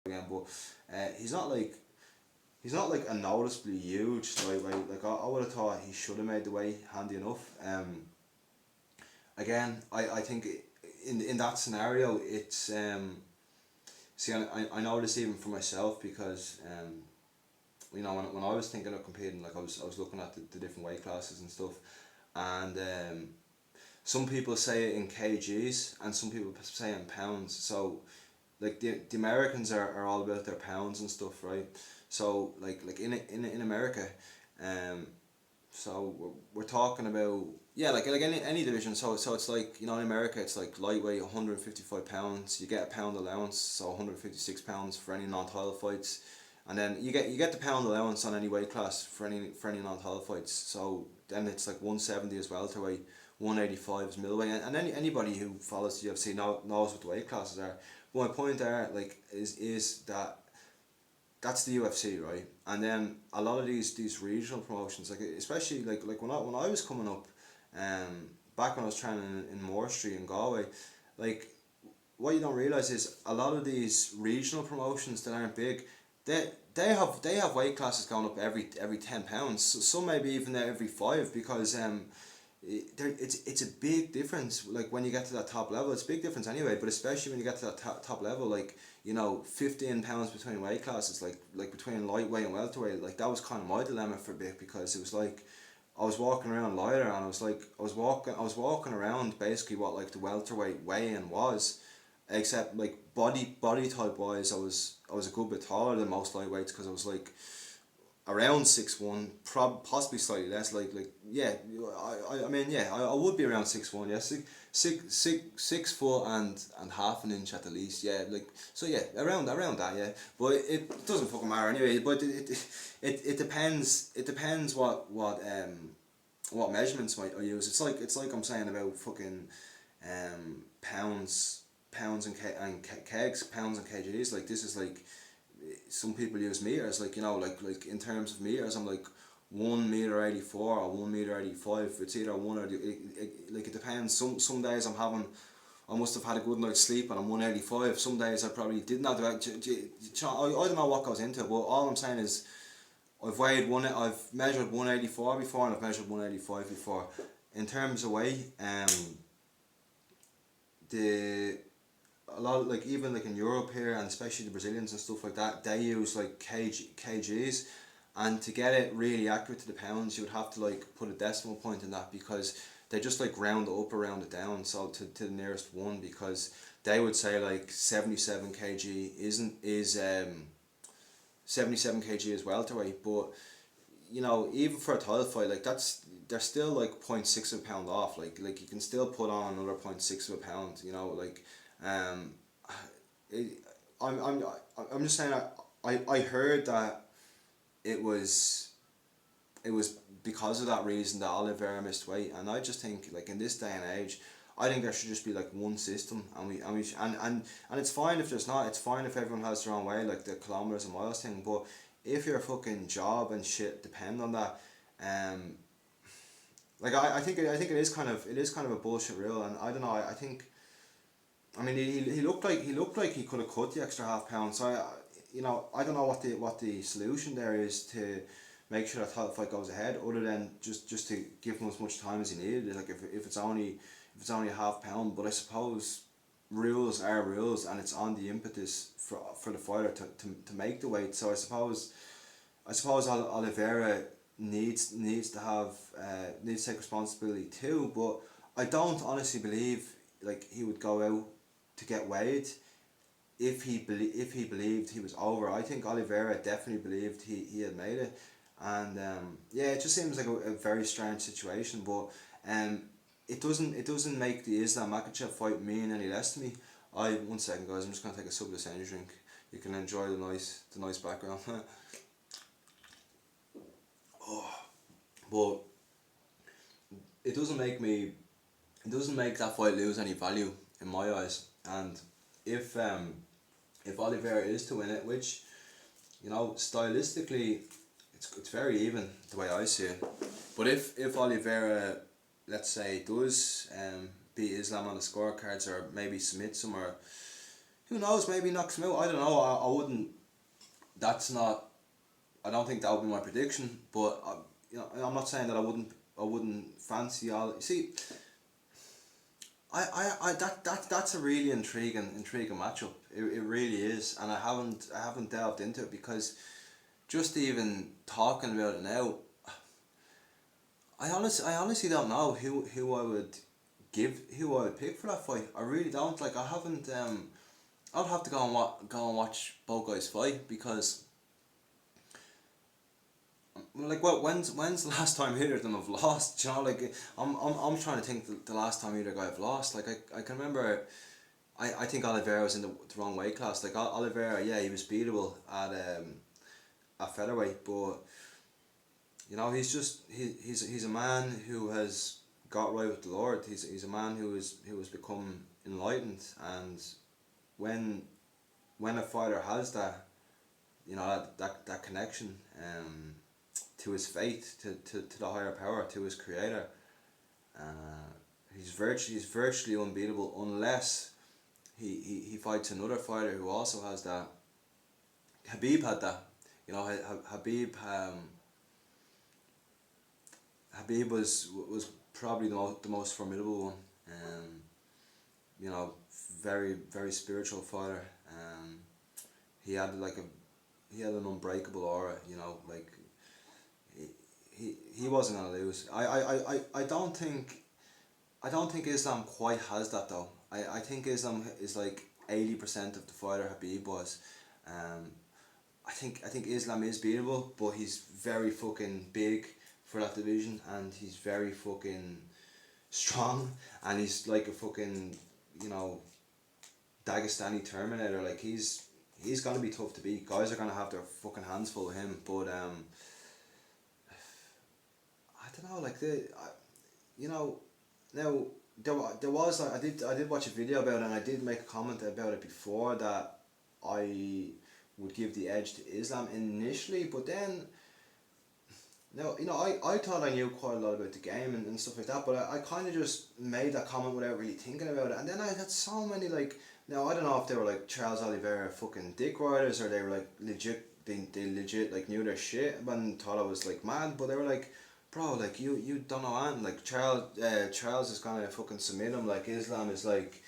again, but he's not like a noticeably huge lightweight. Like I would have thought he should have made the weight handy enough. Again, I think in that scenario, it's see, I know this even for myself because you know, when I was thinking of competing, like I was looking at the different weight classes and stuff, and some people say it in kgs and some people say it in pounds. So like the Americans are all about their pounds and stuff, right? So like in America, so we're talking about, yeah, like any division. So it's like, you know, in America it's like lightweight 155 pounds. You get a pound allowance, so 156 pounds for any non-title fights, and then you get the pound allowance on any weight class for any non-title fights. So then it's like 170 is welterweight, 185 is middleweight, and anybody who follows the UFC knows what the weight classes are. But my point there, like, is that that's the UFC, right? And then a lot of these regional promotions, like especially like when I was coming up, back when I was training in Moore Street in Galway, like what you don't realize is a lot of these regional promotions that aren't big, they have weight classes going up every 10 pounds. So some maybe even every 5, because it's a big difference. Like when you get to that top level, it's a big difference anyway. But especially when you get to that top level, like, you know, 15 pounds between weight classes, like between lightweight and welterweight. Like that was kind of my dilemma for a bit, because it was like I was walking around lighter, and I was walking around basically what like the welterweight weigh-in was, except like body type wise, I was a good bit taller than most lightweights, because I was like around 6'1", possibly slightly less. Like yeah, I mean, yeah, I would be around 6'1", yeah, 6 foot and half an inch at the least, yeah, like, so yeah, around that, yeah. But it doesn't fucking matter anyway. But it depends what measurements I use. It's like I'm saying about fucking pounds and kegs, pounds and kgs. Like this is like, some people use meters, like, you know, like in terms of meters, I'm like 1 meter 84 or 1 meter 85. It's either one or like it depends. Some days I must have had a good night's sleep and I'm 185. Some days I probably didn't have I don't know what goes into it, but all I'm saying is I've measured 184 before, and I've measured 185 before. In terms of weight, the a lot of, like, even like in Europe here, and especially the Brazilians and stuff like that, they use like kgs, and to get it really accurate to the pounds, you would have to like put a decimal point in that, because they just like round it up or round it down, so to the nearest one, because they would say like 77 kg is 77 kg is welterweight. But you know, even for a title fight, like they're still like 0.6 of a pound off. Like you can still put on another 0.6 of a pound. You know, like um, it, I'm just saying, I heard that it was because of that reason that Oliveira missed weight, and I just think, like, in this day and age, I think there should just be like one system, and it's fine if there's not. It's fine if everyone has their own way, like the kilometers and miles thing. But if your fucking job and shit depend on that, like I think it is kind of a bullshit rule, and I don't know. I think, I mean, he looked like he could have cut the extra half pound. So you know, I don't know what the solution there is to make sure that title fight goes ahead, other than just to give him as much time as he needed. Like if it's only a half pound. But I suppose rules are rules, and it's on the impetus for the fighter to make the weight. So I suppose Oliveira needs to have needs to take responsibility too. But I don't honestly believe like he would go out to get weighed if he believed he was over. I think Oliveira definitely believed he had made it, and yeah, it just seems like a very strange situation. But it doesn't make the Islam Makhachev fight mean any less to me. One second, guys, I'm just gonna take a sip of this energy drink. You can enjoy the nice background. Oh, but it doesn't make that fight lose any value in my eyes. And if Oliveira is to win it, which, you know, stylistically it's very even the way I see it. But if Oliveira, let's say, does beat Islam on the scorecards, or maybe submits him, or who knows? Maybe knocks him out. I don't know. I wouldn't. That's not. I don't think that would be my prediction. But I'm not saying that I wouldn't fancy all. You see, that's a really intriguing matchup. It really is, and I haven't delved into it because just even talking about it now, I honestly don't know who I would who I would pick for that fight. I really don't. Like I haven't. I'll have to go and watch both guys fight because like when's the last time either of them have lost? You know, like I'm trying to think the last time either guy have lost. Like I can remember. I think Oliveira was in the wrong weight class. Like Oliveira, yeah, he was beatable at featherweight, but you know he's a man who has got right with the Lord. He's a man who has become enlightened, and when a fighter has that, you know that connection to his faith, to the higher power, to his creator, he's virtually unbeatable unless he fights another fighter who also has that. Habib had that, you know. Habib was probably the most formidable one. You know, very spiritual fighter. He had he had an unbreakable aura. You know, like he wasn't gonna lose. I don't think Islam quite has that though. I think Islam is like 80% of the fighter Habib was. I think Islam is beatable, but he's very fucking big for that division, and he's very fucking strong, and he's like a fucking, you know, Dagestani Terminator. Like he's gonna be tough to beat. Guys are gonna have their fucking hands full of him, but I don't know, like you know, now there was like I did watch a video about it, and I did make a comment about it before that I would give the edge to Islam initially, but then now, you know, I thought I knew quite a lot about the game and stuff like that, but I kind of just made that comment without really thinking about it, and then I had so many like, now I don't know if they were like Charles Oliveira fucking dick riders, or they were like legit, they legit like knew their shit and thought I was like mad, but they were like, bro, like you don't know anything, like Charles is gonna fucking submit him, like Islam is like,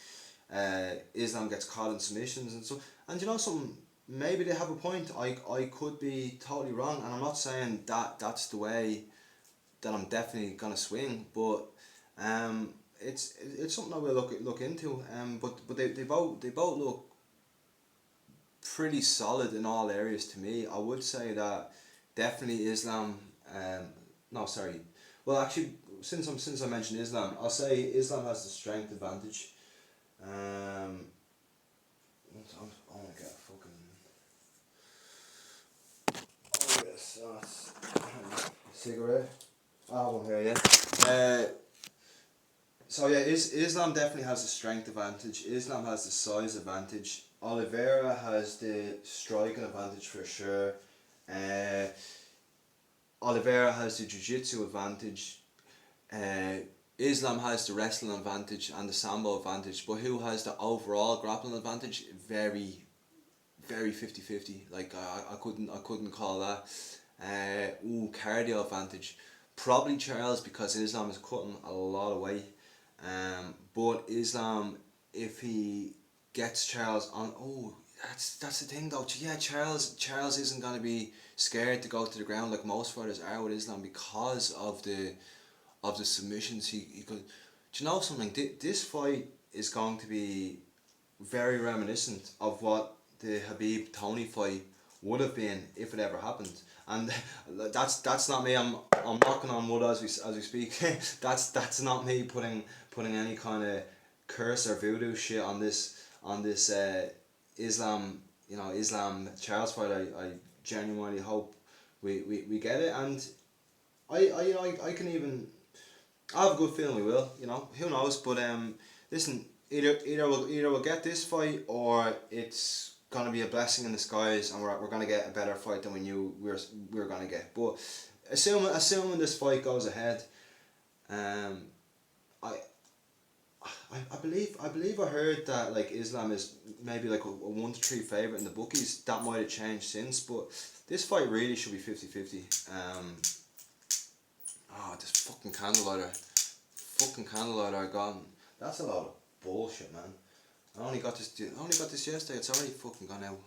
Islam gets caught in submissions and so, and you know something, maybe they have a point. I could be totally wrong, and I'm not saying that that's the way that I'm definitely gonna swing, but it's something I will look into. But they both look pretty solid in all areas to me. I would say that definitely Islam. No, sorry. Well, actually, since I mentioned Islam, I'll say Islam has the strength advantage. I want to get a fucking. Oh yes, cigarette. Ah, one here, yeah. So yeah, Islam definitely has the strength advantage. Islam has the size advantage. Oliveira has the striking advantage for sure. Oliveira has the jiu-jitsu advantage. Islam has the wrestling advantage and the sambo advantage, but who has the overall grappling advantage? Very 50-50. Like I couldn't call that. Cardio advantage. Probably Charles, because Islam is cutting a lot of weight. But Islam, if he gets Charles on, that's the thing though. Yeah, Charles isn't gonna be scared to go to the ground like most fighters are with Islam because of the submissions he could. Do you know something? This fight is going to be very reminiscent of what the Habib Tony fight would have been if it ever happened, and that's not me. I'm knocking on wood as we speak. that's not me putting any kind of curse or voodoo shit on this Islam, you know, Islam Charles fight. I genuinely hope we get it, and I can even, I have a good feeling we will. You know, who knows? But listen, either we'll get this fight, or it's gonna be a blessing in disguise, and we're gonna get a better fight than we knew we were gonna get. But assuming this fight goes ahead, I I believe I heard that like Islam is maybe like a 1 to 3 favorite in the bookies. That might have changed since, but this fight really should be 50-50. This fucking candlelighter gone. That's a lot of bullshit, man. I only got this yesterday. It's already fucking gone out.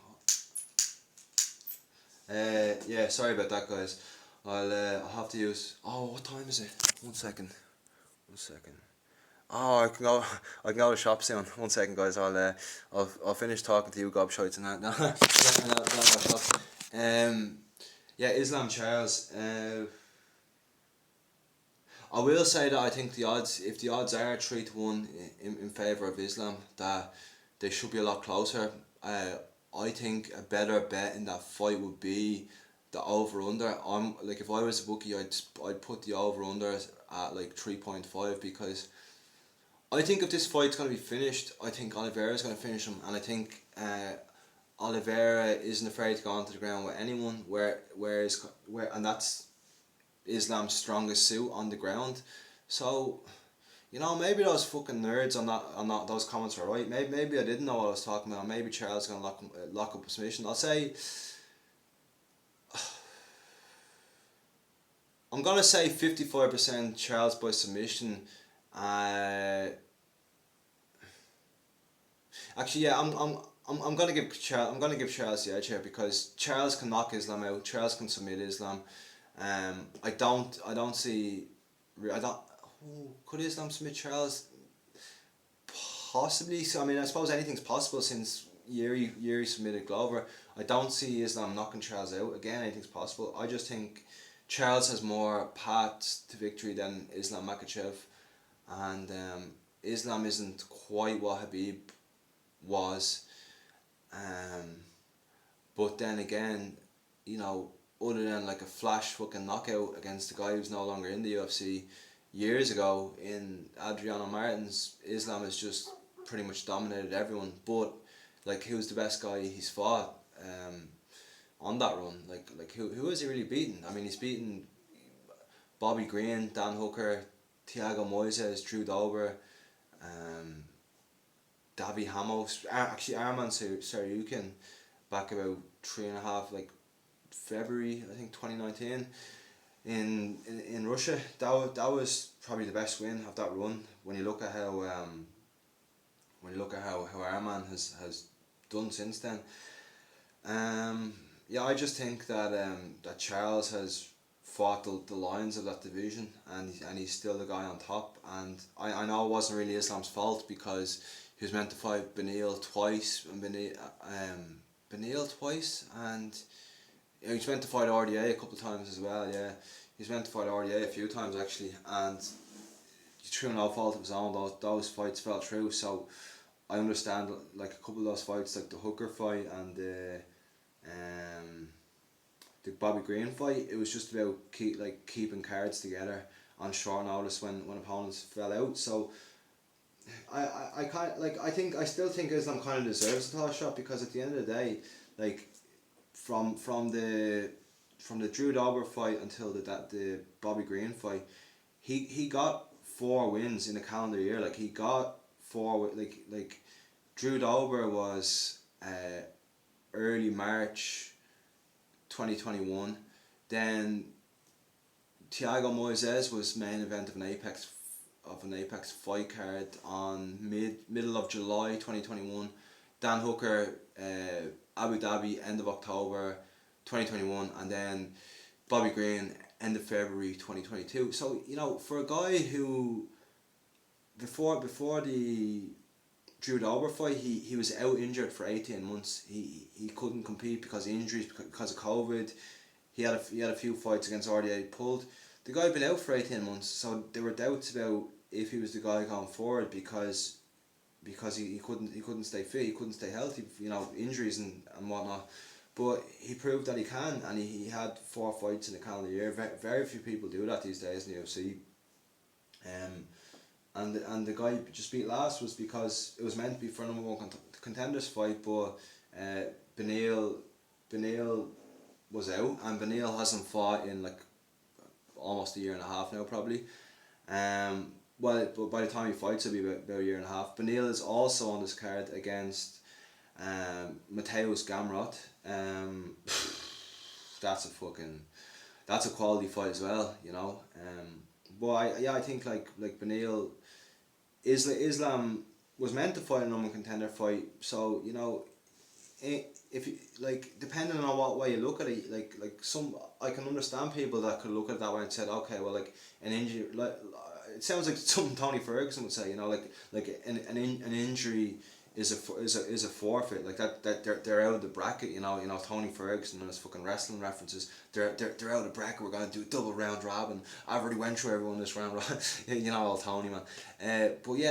Yeah, sorry about that, guys. I'll have to use. Oh, what time is it? 1 second. 1 second. Oh, I can go to the shop soon. 1 second, guys. I'll finish talking to you, gobshites, and that. No, no, no, shop. Yeah, Islam Charles. I will say that I think the odds, if the odds are 3-1 in favour of Islam, that they should be a lot closer. I think a better bet in that fight would be the over under. I'm like, if I was a bookie, I'd put the over under at like 3.5, because I think if this fight's gonna be finished, I think Oliveira's gonna finish him, and I think Oliveira isn't afraid to go onto the ground with anyone. And that's Islam's strongest suit, on the ground. So, maybe those fucking nerds on those comments were right. Maybe I didn't know what I was talking about. Maybe Charles is gonna lock up a submission. I'll say, I'm gonna say 55% Charles by submission. Actually, yeah, I'm gonna give Charles the edge here, because Charles can knock Islam out. Charles can submit Islam. I don't see. I don't. Could Islam submit Charles? Possibly. So I mean, I suppose anything's possible since Yuri submitted Glover. I don't see Islam knocking Charles out. Again, anything's possible. I just think Charles has more paths to victory than Islam Makhachev, and Islam isn't quite what Habib was. But then again, other than like a flash fucking knockout against a guy who's no longer in the UFC years ago in Adriano Martins, Islam has just pretty much dominated everyone. But like, who's the best guy he's fought on that run? Like who has he really beaten? I mean, he's beaten Bobby Green, Dan Hooker, Thiago Moises, Drew Dober, Davy Hamos, actually Arman Saryukin, back about 3.5, like February, I think 2019, in Russia. That was probably the best win of that run. When you look at how Arman has done since then. Yeah, I just think that that Charles has fought the lions of that division, and he's still the guy on top. And I know it wasn't really Islam's fault, because he was meant to fight Beneil twice, and Beneil twice, and he was meant to fight RDA a couple of times as well. Yeah, he was meant to fight RDA a few times actually, and through no fault of his own, those fights fell through. So I understand, like, a couple of those fights, like the Hooker fight and the Bobby Green fight, it was just about keeping cards together on short notice when opponents fell out. So I still think Islam kind of deserves a title shot, because at the end of the day, like, from the Drew Dober fight until the Bobby Green fight, he got 4 wins in a calendar year. Like, he got 4, like Drew Dober was early March 2021. Then Thiago Moises was main event of an Apex fight card on middle of July 2021. Dan Hooker, Abu Dhabi, end of October 2021, and then Bobby Green, end of February 2022. So, for a guy who before the Drew Dober fight, he was out injured for 18 months. He couldn't compete because of injuries, because of COVID. He had a few fights against RDA pulled. The guy had been out for 18 months, so there were doubts about if he was the guy going forward, because he couldn't stay fit, he couldn't stay healthy, injuries and whatnot. But he proved that he can, and he had 4 fights in a calendar year. Very few people do that these days in the UFC. And the guy just beat last was because it was meant to be for a number 1 contenders fight, but Beneil was out, and Beneil hasn't fought in like almost a year and a half now, probably. well, but by the time he fights, it'll be about a year and a half. Benil is also on this card against Mateusz Gamrot. That's a fucking that's a quality fight as well, you know. But I think like Benil, Islam was meant to fight a number contender fight, so you know, if you, like depending on what way you look at it, like some I can understand people that could look at it that way and said, okay, well, like an injury, like it sounds like something Tony Ferguson would say, you know, like an injury is a forfeit, like that they're out of the bracket, you know, Tony Ferguson and his fucking wrestling references, they're out of the bracket, we're gonna do a double round robin, I've already went through everyone this round robin, you know, old Tony, man. But yeah.